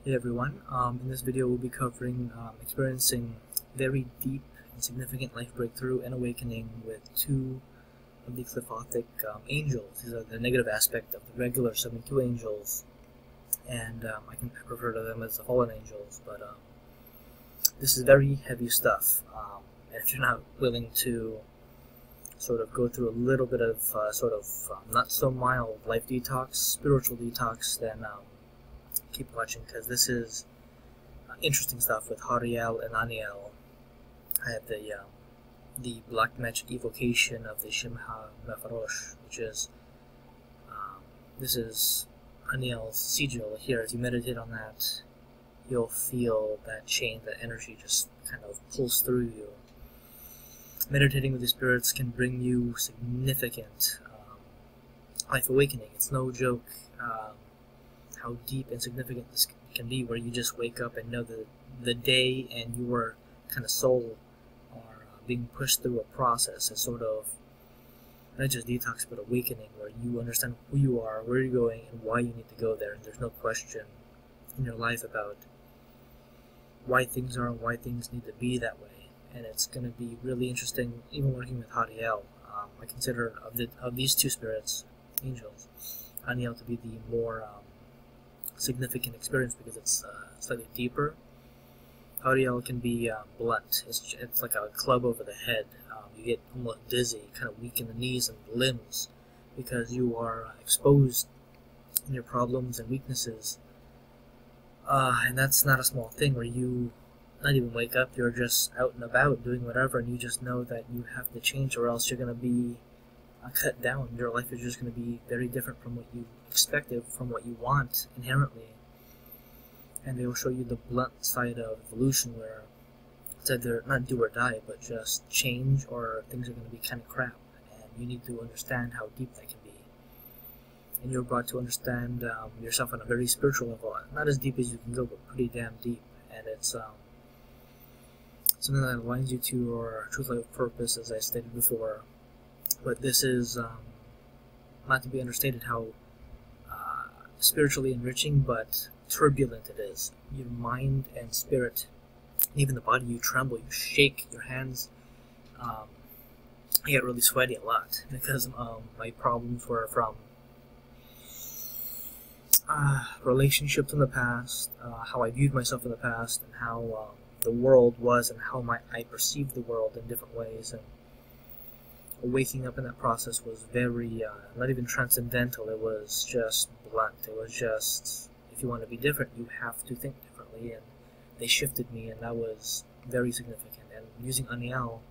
Hey everyone, in this video we'll be covering experiencing very deep and significant life breakthrough and awakening with two of the Qliphothic angels. These are the negative aspect of the regular 72 angels, and I can refer to them as the fallen angels, but this is very heavy stuff, and if you're not willing to sort of go through a little bit of not so mild life detox, spiritual detox, then keep watching, because this is interesting stuff with Hariel and Aniel. I have the black magic evocation of the Shimha Mefarosh, which is this is Aniel's sigil here. As you meditate on that, you'll feel that chain, that energy just kind of pulls through you. Meditating with the spirits can bring you significant life awakening. It's no joke how deep and significant this can be, where you just wake up and know that the day and your kind of soul are being pushed through a process, a sort of not just detox but awakening, where you understand who you are, where you're going, and why you need to go there. And there's no question in your life about why things are and why things need to be that way. And it's going to be really interesting, even working with Hariel. I consider of these two spirits, angels, Aniel to be the more significant experience because it's slightly deeper. Hariel can be blunt. It's like a club over the head. You get almost dizzy, kind of weak in the knees and limbs, because you are exposed in your problems and weaknesses. And that's not a small thing, where you not even wake up, you're just out and about doing whatever, and you just know that you have to change, or else you're going to be cut down. Your life is just going to be very different from what you expected, from what you want inherently. And they will show you the blunt side of evolution, where it's either not do or die, but just change, or things are going to be kind of crap, and you need to understand how deep that can be. And you're brought to understand yourself on a very spiritual level, not as deep as you can go, but pretty damn deep. And it's something that aligns you to your truth life purpose, as I stated before. But this is not to be understated how spiritually enriching but turbulent it is. Your mind and spirit, even the body, you tremble, you shake, your hands. I get really sweaty a lot because my problems were from relationships in the past, how I viewed myself in the past, and how the world was, and how I perceived the world in different ways. And waking up in that process was very, not even transcendental, it was just blunt. It was just, if you want to be different, you have to think differently, and they shifted me, and that was very significant. And using Aniel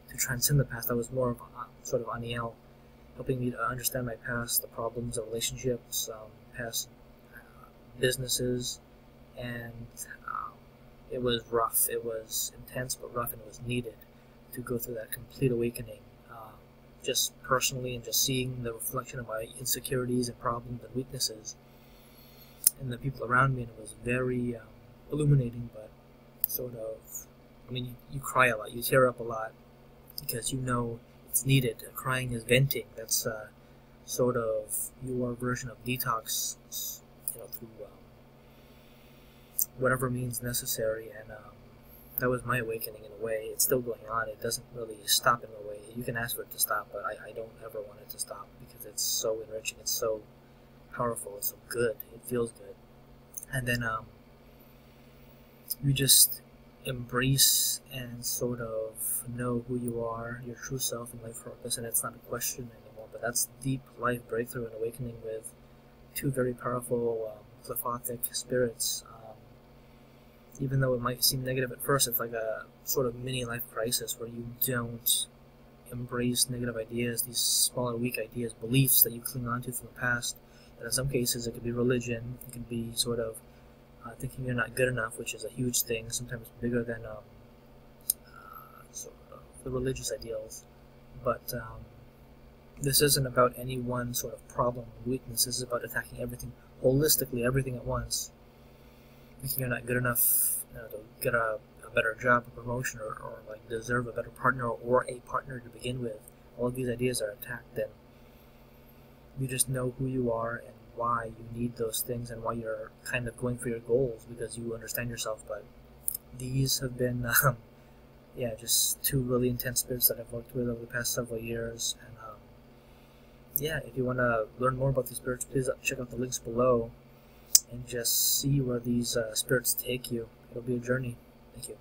to transcend the past, that was more of sort of Aniel helping me to understand my past, the problems of relationships, past businesses, and it was rough. It was intense but rough, and it was needed to go through that complete awakening, just personally, and just seeing the reflection of my insecurities and problems and weaknesses and the people around me. And it was very illuminating, but sort of, I mean, you cry a lot, you tear up a lot, because you know it's needed. Crying is venting. That's sort of your version of detox, through whatever means necessary. And that was my awakening in a way. It's still going on. It doesn't really stop in a way. You can ask for it to stop, but I don't ever want it to stop, because it's so enriching, it's so powerful, it's so good, it feels good. And then you just embrace and sort of know who you are, your true self and life purpose, and it's not a question anymore. But that's deep life breakthrough and awakening with two very powerful Qliphothic spirits. Even though it might seem negative at first, it's like a sort of mini life crisis, where you don't embrace negative ideas, these smaller, weak ideas, beliefs that you cling on to from the past. And in some cases, it could be religion. It could be sort of thinking you're not good enough, which is a huge thing, sometimes bigger than sort of the religious ideals. But this isn't about any one sort of problem or weakness. This is about attacking everything holistically, everything at once. Thinking you're not good enough, to get a better job, a promotion, or like deserve a better partner, or a partner to begin with. All of these ideas are attacked, and you just know who you are, and why you need those things and why you're kind of going for your goals because you understand yourself. But these have been, yeah, just two really intense spirits that I've worked with over the past several years. And yeah, if you want to learn more about these spirits, please check out the links below and just see where these spirits take you. It'll be a journey. Thank you.